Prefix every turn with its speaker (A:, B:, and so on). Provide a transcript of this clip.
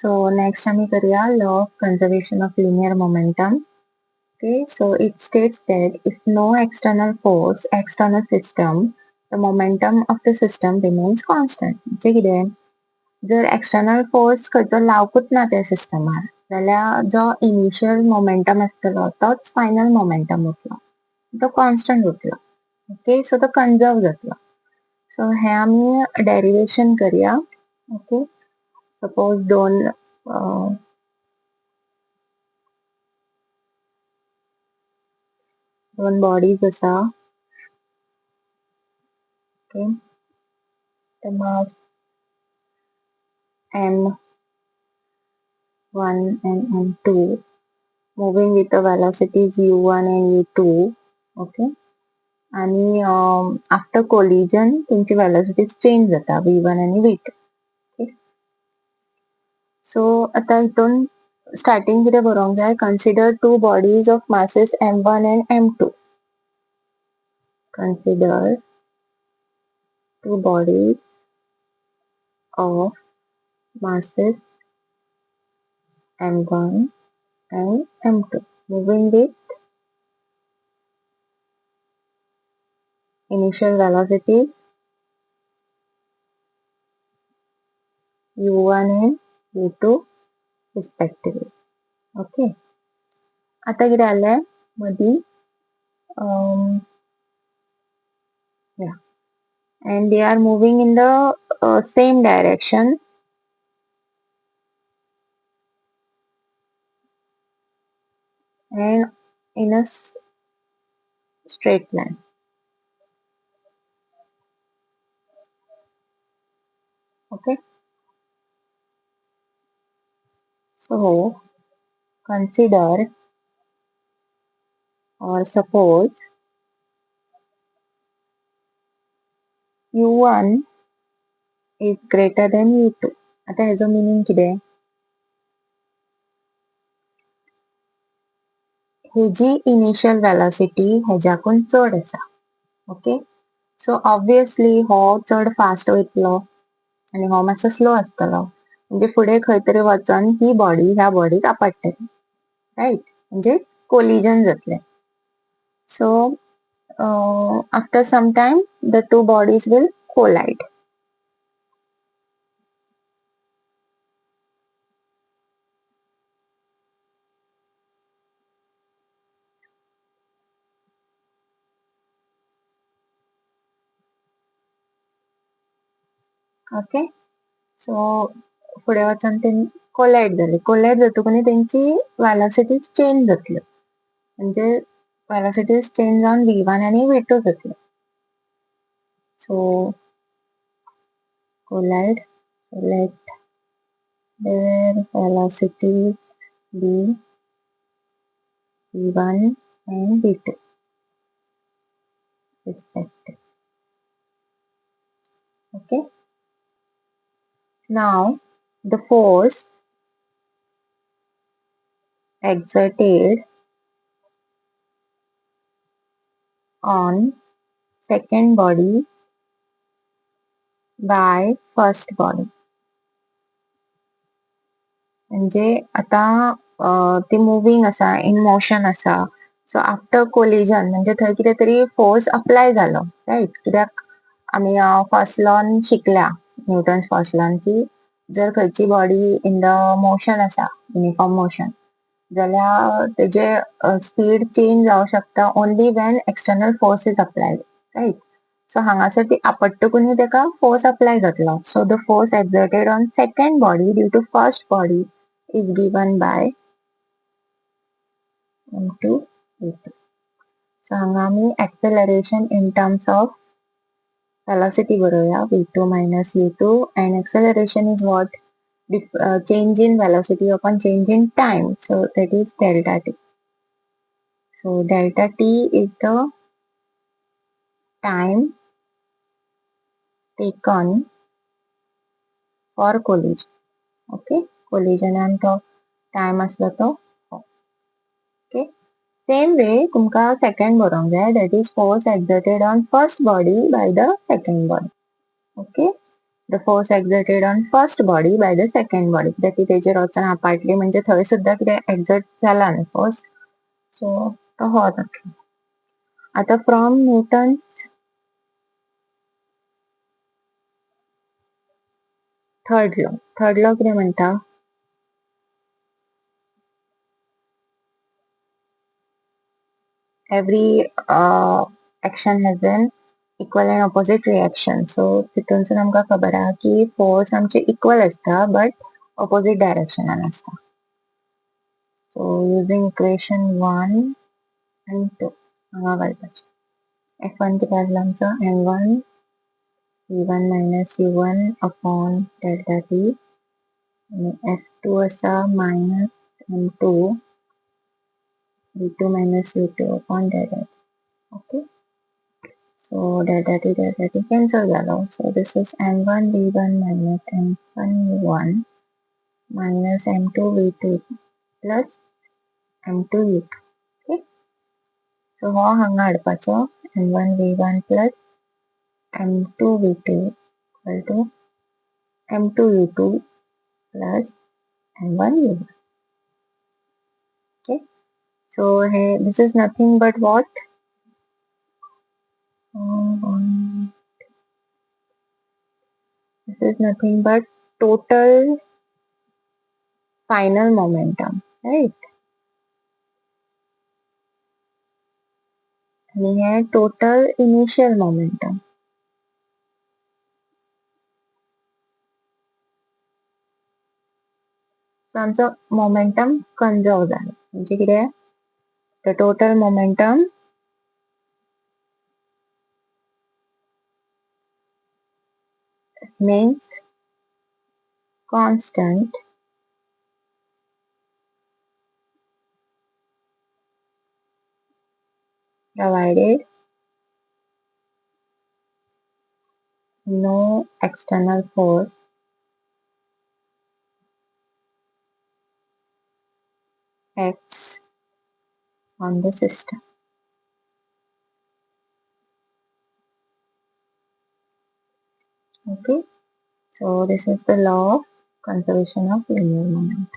A: So next आम्ही करूया law of conservation of linear momentum. Okay, so it states that if no external force acts on a system, the momentum of the system remains constant. म्हणजे कितें जर external force खंयचो लावपूच ना त्या सिस्टमार जाल्यार जो इनिशियल मोमेंटम आसतलो तोच फायनल मोमेंटम उरतलो, तो कॉन्स्टंट उरतलो. ओके, सो तो कन्जर्व जातलो. सो हे आमी डेरिवेशन करूया. ओके, सपोज दोन बॉडीज आसा. Okay, the mass m1 and m2 moving with the velocities u1 and u2. Okay, आणि आफ्टर कोलिजन त्यांची वेलोसिटीज चेंज जाता v1 आणि v2. ओके, सो आता हितून स्टार्टिंग कितें बरोवंक जाय, consider two bodies of masses m1 and m2. Consider two bodies of masses m1 and m2 moving with initial velocities u1 and u2 respectively. Okay, आता कितें जालें मदीं yeah, and they are moving in the same direction and in a straight line. Okay, so consider or suppose u1 is greater than u2. आता हेजो meaning कितें, hazy initial velocity हेज्याकून चड आसा. Okay, so obviously हो चड fast वयतलो आनी हो मातसो स्लो आसतलो. म्हणजे फुडें खंय तरी वचोन ही बॉडी ह्या बॉडीक आपटटली, रायट, म्हणजे कोलिजन जातलें. So after some time the two bodies will collide. Okay, so फुडें वचोन ते कोलाइड जाले. कोलाइड जातकूच तेंची वेलोसिटीज चेंज जातल्यो, म्हणजे वेलोसिटीज चेंज जावन v1 आनी v2 जातल्यो. सो collide, let their velocities be v1 and v2 respectively. Okay, now the force exerted on second body by first body. म्हणजे आता ती मुविंग आसा, इन मोशन आसा. सो आफ्टर कोलिजन म्हणजे थंय कितें तरी फोर्स अप्लाय जालो, रायट. कित्याक आमी फर्स्ट लॉन शिकल्या, न्यूटन्स फर्स्ट लॉन, की जर खंयची बॉडी इन द मोशन आसा, युनिफॉर्म मोशन, जाल्यार तेजे स्पीड चेंज जावंक शकता only when external force is applied, right. So हांगासर ती आपटकूच तेका फोर्स अप्लाय जातलो. So the force exerted on second body due to first body is given by m2 v2. So हांगा आमी acceleration in terms of velocity बरोवया, v2 minus u2, and acceleration is what, change in velocity upon change in time, so that is delta t. So delta t is the time taken for collision. Okay, collision and तो time असलो तो. Okay, same way तुमका second बरोवंक जाय, that is force exerted on first body by the second body. Okay, the force exerted on first body by the second body. कित्याक की तेजेर वचन apartly म्हणजे थंय सुद्धा कितें exert जाला न्ही force. So तो हो जातलो. आता from Newton's third law कितें म्हणटा? Every action has an equal and opposite reaction. So तितूनसून आमकां खबर आहा की force आमचे equal आसता but opposite directionan आसता. So using equation 1 and 2 हांगा घालपाचें. F1 कितें आसलो आमचो m1 v1 minus u1 upon delta t आणि f2 आसा minus m2 v2 minus u2 upon delta t. Okay. So delta t cancel जालो. So this is m1 v1 minus m1 u1 minus m2 v2 plus m2 u2. Okay. So हो हांगा हाडपाचो m1 v1 plus m2 v2 equal to m2 u2 plus m1 u1. Okay. So hey, this is nothing but what? This is nothing but total final momentum, right? आणि हे total initial momentum. So आमचो momentum conserve जालो. म्हणजे कितें? The total momentum means constant provided no external force acts on the system. Okay. So this is the law of conservation of linear momentum.